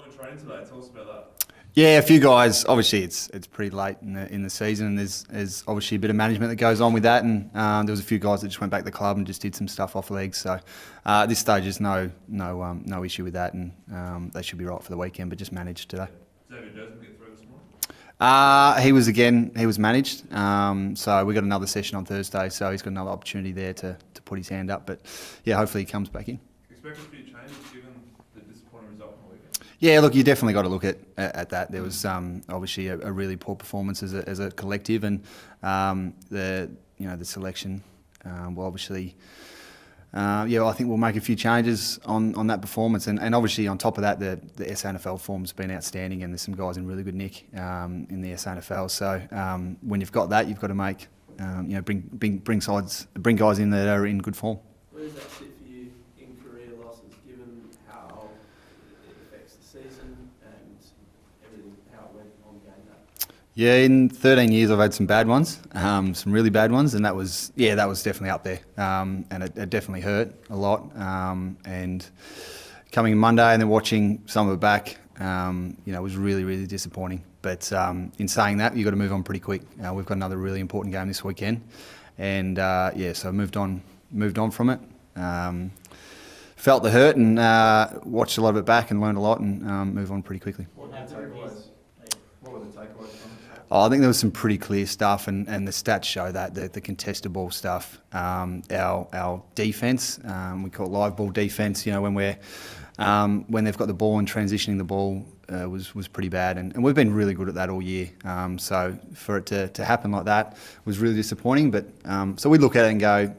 for training today. Tell us about that. Yeah, a few guys. Obviously, it's pretty late in the season, and there's obviously a bit of management that goes on with that. And there was a few guys that just went back to the club and just did some stuff off legs. So at this stage, there's no issue with that, and they should be right for the weekend. But just managed today. Xavier Desmond get through this morning? He was managed. So we got another session on Thursday. So he's got another opportunity there to put his hand up. But yeah, hopefully he comes back in. Expect a few changes given the disappointing result on the weekend. Yeah, look, you definitely got to look at that. There was obviously a really poor performance as a collective, and the selection will obviously. I think we'll make a few changes on that performance, and obviously on top of that, the SANFL form's been outstanding, and there's some guys in really good nick in the SANFL. So when you've got that, you've got to make bring guys in that are in good form. Where does that sit for you in career losses, given how it affects the season and everything, how it went on game day? Yeah, in 13 years I've had some bad ones, some really bad ones, and that was definitely up there, and it definitely hurt a lot. And coming Monday and then watching some of it back, it was really, really disappointing. But in saying that, you've got to move on pretty quick. We've got another really important game this weekend, and so moved on from it. Felt the hurt and watched a lot of it back and learned a lot and moved on pretty quickly. What were the takeaways from it? I think there was some pretty clear stuff, and the stats show that the contested ball stuff, our defence, we call it live ball defence. When they've got the ball and transitioning the ball was pretty bad, and we've been really good at that all year. So for it to happen like that was really disappointing. But so we look at it and go,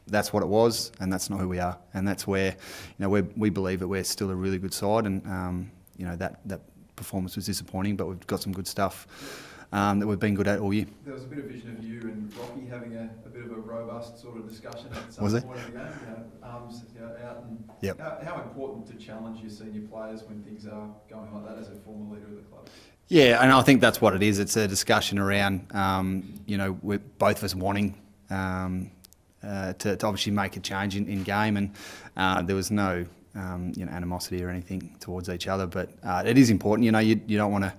that's what it was, and that's not who we are, and that's where we believe that we're still a really good side, and that performance was disappointing, but we've got some good stuff that we've been good at all year. There was a bit of vision of you and Rocky having a bit of a robust sort of discussion at some Was point of the game, arms out. And Yep. How important to challenge your senior players when things are going like that as a former leader of the club? Yeah, and I think that's what it is. It's a discussion around, we're both of us wanting to obviously make a change in game, and there was no animosity or anything towards each other. But it is important. You don't want to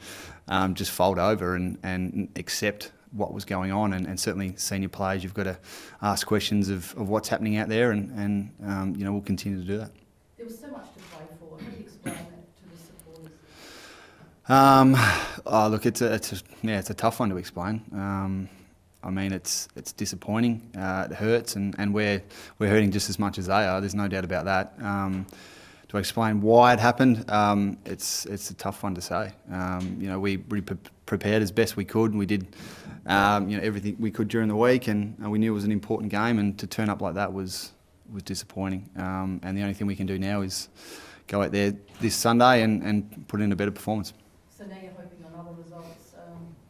just fold over and accept what was going on, and certainly senior players, you've got to ask questions of what's happening out there, and we'll continue to do that. There was so much to play for. How do you explain that to the supporters? Look, it's a tough one to explain. It's disappointing. It hurts, and we're hurting just as much as they are. There's no doubt about that. To explain why it happened, it's a tough one to say. We prepared as best we could, and we did everything we could during the week, and we knew it was an important game, and to turn up like that was disappointing. And the only thing we can do now is go out there this Sunday and put in a better performance. So now you're hoping on other results,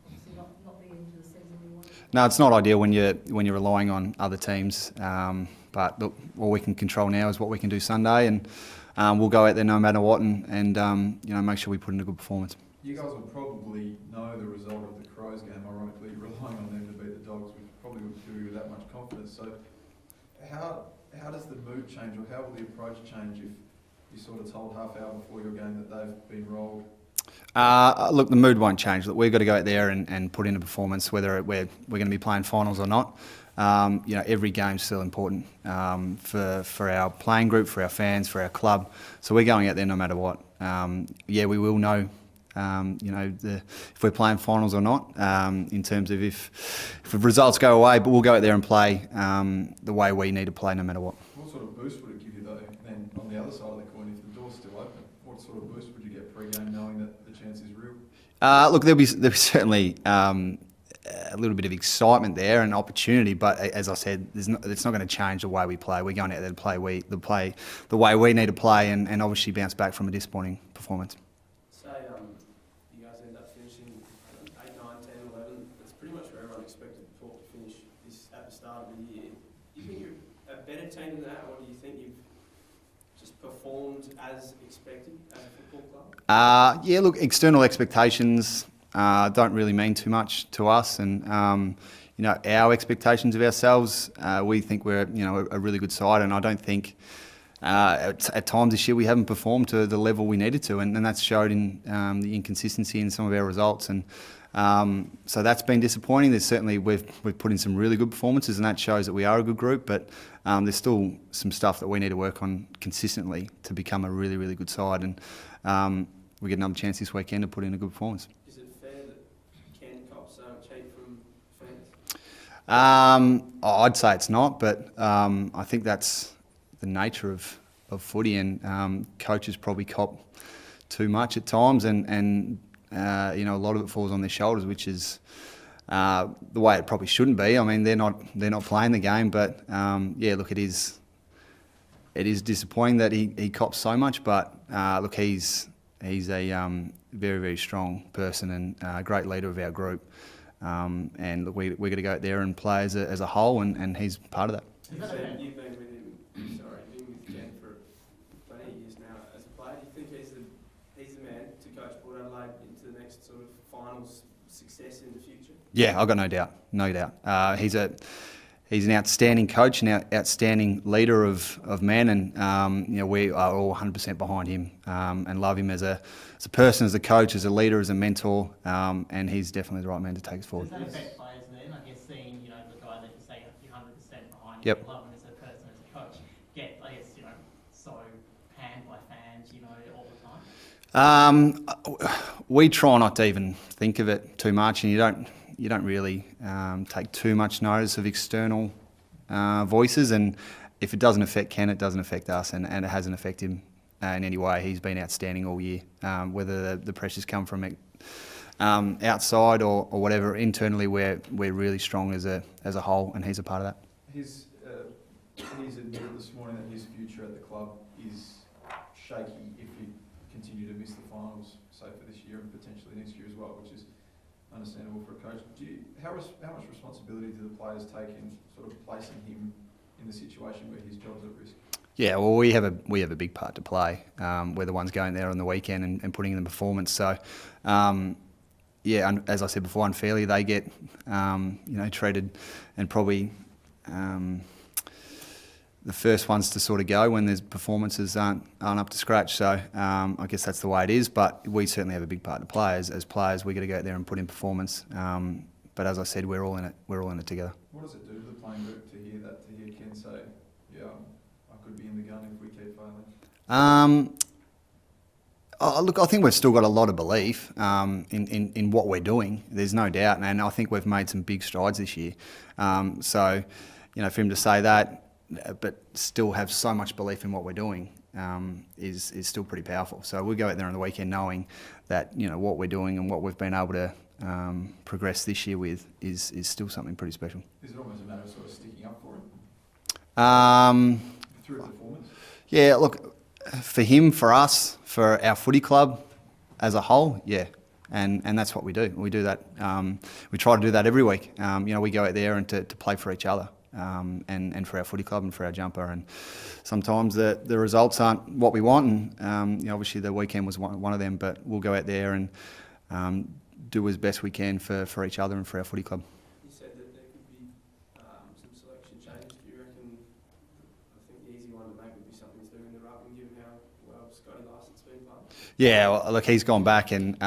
obviously not the end of the season you want. No, it's not ideal when you're relying on other teams. But look, all we can control now is what we can do Sunday, and we'll go out there no matter what, and make sure we put in a good performance. You guys will probably know the result of the Crows game, ironically, relying on them to beat the Dogs, which probably would fill you with that much confidence. So how does the mood change, or how will the approach change if you sort of told half hour before your game that they've been rolled? Look, the mood won't change. Look, we've got to go out there and put in a performance, whether we're going to be playing finals or not. Every game's still important for our playing group, for our fans, for our club. So we're going out there no matter what. We will know, if we're playing finals or not, in terms of if the results go away. But we'll go out there and play the way we need to play, no matter what. What sort of boost would it give you though? Then on the other side of the coin, if the door's still open, what sort of boost would you get pre-game, knowing that the chance is real? Look, there'll be certainly a little bit of excitement there and opportunity, but as I said, it's not going to change the way we play. We're going out there to play the way we need to play, and obviously bounce back from a disappointing performance. Say you guys end up finishing 8, 9, 10, 11. That's pretty much where everyone expected Boak to finish this at the start of the year. Do you think you're a better team than that, or do you think you've just performed as expected as a football club? Look, external expectations don't really mean too much to us, and our expectations of ourselves, we think we're a really good side, and I don't think at times this year we haven't performed to the level we needed to, and that's showed in the inconsistency in some of our results, and so that's been disappointing. There's certainly we've put in some really good performances, and that shows that we are a good group, but there's still some stuff that we need to work on consistently to become a really, really good side, and we get another chance this weekend to put in a good performance. Is it fair that Ken cops cheap from fans? I'd say it's not, but I think that's the nature of footy, and coaches probably cop too much at times, and a lot of it falls on their shoulders, which is the way it probably shouldn't be. I mean, they're not playing the game, but look, it is disappointing that he cops so much, but look, he's a very, very strong person and a great leader of our group. And look, we're going to go out there and play as a whole, and he's part of that. You've been with him, been with Ken for plenty of years now. As a player, do you think he's the man to coach Port Adelaide into the next sort of finals success in the future? Yeah, I've got no doubt. He's an outstanding coach, an outstanding leader of men, and we are all 100% behind him and love him as a person, as a coach, as a leader, as a mentor, and he's definitely the right man to take us forward. Does that affect players then? I guess seeing the guy that you say you're 100% behind, Yep. you love him as a person, as a coach, get so panned by fans, all the time. We try not to even think of it too much, and you don't really take too much notice of external voices, and if it doesn't affect Ken, it doesn't affect us, and it hasn't affected him in any way. He's been outstanding all year, whether the pressures come from outside or whatever. Internally, we're really strong as a whole, and he's a part of that. He's admitted this morning that his future at the club is shaky if you continue to miss the finals, say for this year and potentially next year as well, which is understandable for a coach. How much responsibility do the players take in sort of placing him in the situation where his job's at risk? Yeah, well, we have a big part to play. We're the ones going there on the weekend and putting in the performance. So, and as I said before, unfairly they get treated, and probably the first ones to sort of go when their performances aren't up to scratch. So I guess that's the way it is. But we certainly have a big part to play. As players, we got to go out there and put in performance. But as I said, we're all in it. We're all in it together. What does it do to the playing group to hear that? To hear Ken say, "Yeah, I could be in the gun if we keep failing." Look, I think we've still got a lot of belief in what we're doing. There's no doubt, and I think we've made some big strides this year. So, for him to say that, but still have so much belief in what we're doing is still pretty powerful. So we'll go out there on the weekend knowing that what we're doing and what we've been able to progress this year with is still something pretty special. Is it almost a matter of sort of sticking up for him through performance? Yeah, look, for him, for us, for our footy club as a whole, yeah. And that's what we do. We do that. We try to do that every week. We go out there and to play for each other. And for our footy club and for our jumper, and sometimes the results aren't what we want, and obviously the weekend was one of them, but we'll go out there and do as best we can for each other and for our footy club. You said that there could be some selection changes. Do you reckon? I think the easy one to make would be something to do in the ruck, and given how well Scotty Larson's been playing. Yeah, well, look, he's gone back and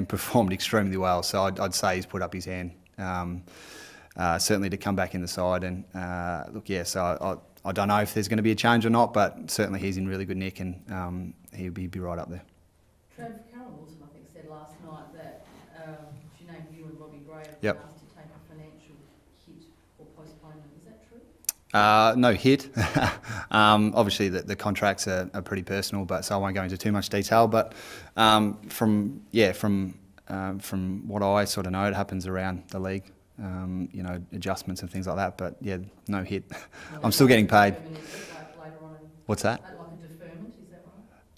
performed extremely well, so I'd say he's put up his hand. Certainly to come back in the side, and so I don't know if there's going to be a change or not, but certainly he's in really good nick, and he'll be right up there. Carol Wilson, I think, said last night that she named you and Robbie Gray as Yep. asked to take a financial hit or postponement. Is that true? No hit. Obviously, the contracts are pretty personal, but so I won't go into too much detail. But from what I sort of know, it happens around the league. Adjustments and things like that, but yeah, no hit. I'm still getting paid. Later on in, What's that? like a deferment, is that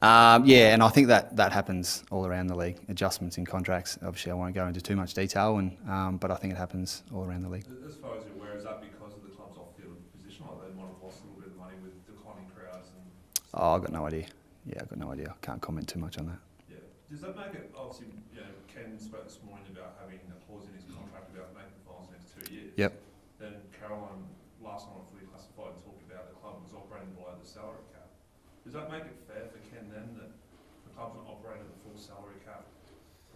right? Yeah, and I think that happens all around the league. Adjustments in contracts. Obviously, I won't go into too much detail, but I think it happens all around the league. As far as you're aware, is that because of the club's off-field position, like they might have lost a little bit of money with declining crowds? I've got no idea. Yeah, I've got no idea. I can't comment too much on that. Yeah. Does that make it, obviously, Ken spoke this morning about having a clause in his contract about making the finals the next 2 years. Yep. Then Caroline last time I fully classified and talked about the club was operating below the salary cap. Does that make it fair for Ken then that the club's not operating at the full salary cap,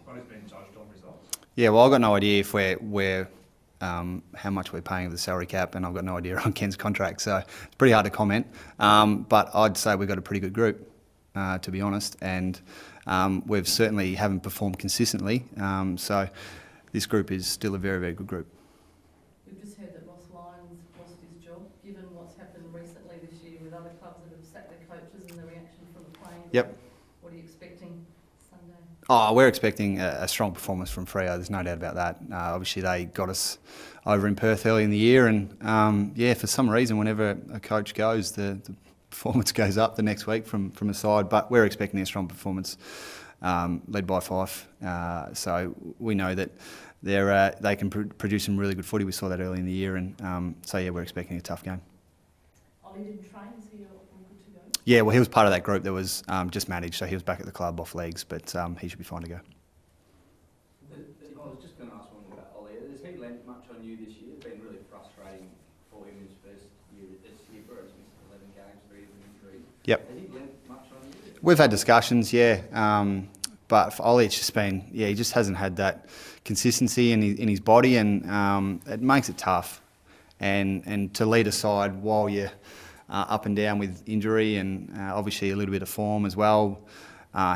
but he's being judged on results? Yeah, well, I've got no idea if we're how much we're paying of the salary cap, and I've got no idea on Ken's contract, so it's pretty hard to comment. But I'd say we've got a pretty good group, to be honest, and we've certainly haven't performed consistently. So this group is still a very, very good group. We've just heard that Ross Lyons lost his job, given what's happened recently this year with other clubs that have sacked their coaches and the reaction from the playing group. Yep. What are you expecting Sunday? Oh, we're expecting a strong performance from Freo. There's no doubt about that. Obviously, they got us over in Perth early in the year, and for some reason, whenever a coach goes, the performance goes up the next week from a side. But we're expecting a strong performance, led by Fife. So we know that they can produce some really good footy. We saw that early in the year, and we're expecting a tough game. Ollie didn't train, is he all good to go? Yeah, well, he was part of that group that was just managed, so he was back at the club off legs, but he should be fine to go. I was just going to ask one about Ollie. Has he lent much on you this year? It's been really frustrating for him in his first year at Skipper. He's missed 11 games for his injury. Yep. Has he lent much on you? We've had discussions, yeah. But for Ollie, it's just been, he just hasn't had that consistency in his body, and it makes it tough. And to lead a side while you're up and down with injury and obviously a little bit of form as well,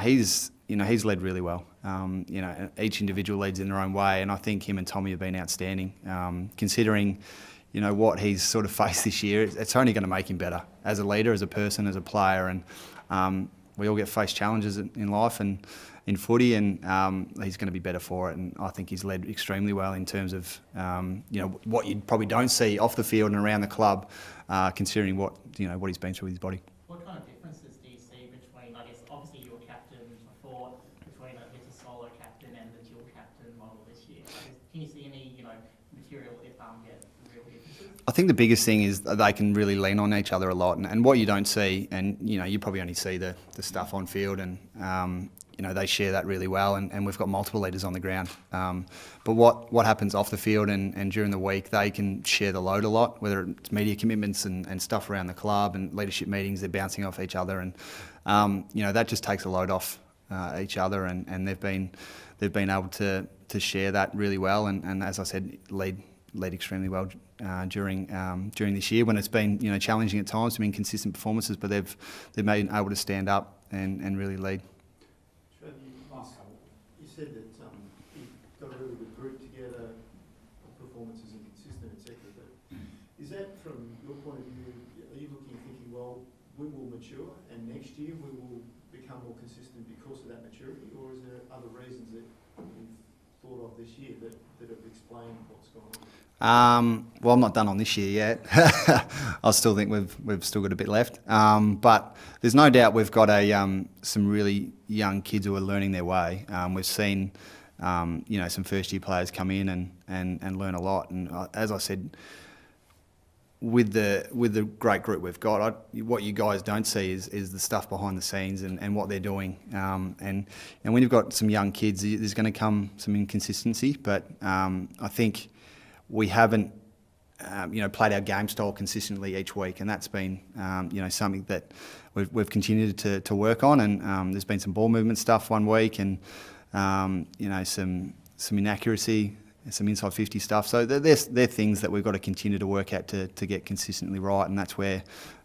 he's led really well. Each individual leads in their own way, and I think him and Tommy have been outstanding. Considering, what he's sort of faced this year, it's only going to make him better as a leader, as a person, as a player, and we all get faced challenges in life and in footy, and he's going to be better for it. And I think he's led extremely well in terms of what you probably don't see off the field and around the club, considering what he's been through with his body. What kind of differences do you see between, I guess, obviously you were captain before, between I guess a solo captain and the dual captain model this year? Can you see any material if get real differences? I think the biggest thing is that they can really lean on each other a lot, and what you don't see, and you probably only see the stuff on field, and they share that really well, and we've got multiple leaders on the ground. But what happens off the field and during the week, they can share the load a lot, whether it's media commitments and stuff around the club and leadership meetings, they're bouncing off each other, and that just takes a load off each other, and they've been able to share that really well, and as I said, lead extremely well during this year when it's been challenging at times, been consistent performances, but they've been able to stand up and really lead. You said that you've got a really good group together, performances are consistent, etc. But is that, from your point of view, are you looking and thinking, well, we will mature and next year we will become more consistent because of that maturity, or is there other reasons that you've thought of this year that have explained what's gone on? Well, I'm not done on this year yet. I still think we've still got a bit left. But there's no doubt we've got some really young kids who are learning their way. We've seen some first year players come in and learn a lot. And as I said, with the great group we've got, what you guys don't see is the stuff behind the scenes and what they're doing. And when you've got some young kids, there's going to come some inconsistency. But I think we haven't, played our game style consistently each week, and that's been, something that we've continued to work on. And there's been some ball movement stuff one week, and some inaccuracy, some inside 50 stuff. So they're things that we've got to continue to work at to get consistently right, and that's where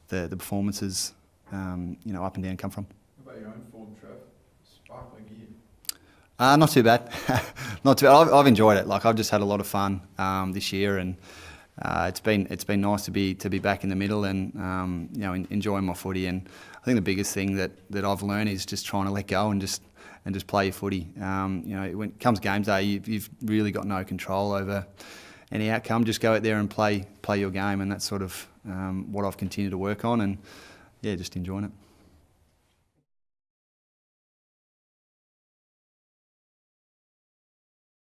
the performances, up and down come from. What about your own form, Trev? Sparkling year. Not too bad. Not too bad. I've enjoyed it. I've just had a lot of fun this year, and it's been nice to be back in the middle and enjoying my footy. And I think the biggest thing that I've learned is just trying to let go and just play your footy. When it comes game day, you've really got no control over any outcome. Just go out there and play your game, and that's sort of what I've continued to work on, and just enjoying it.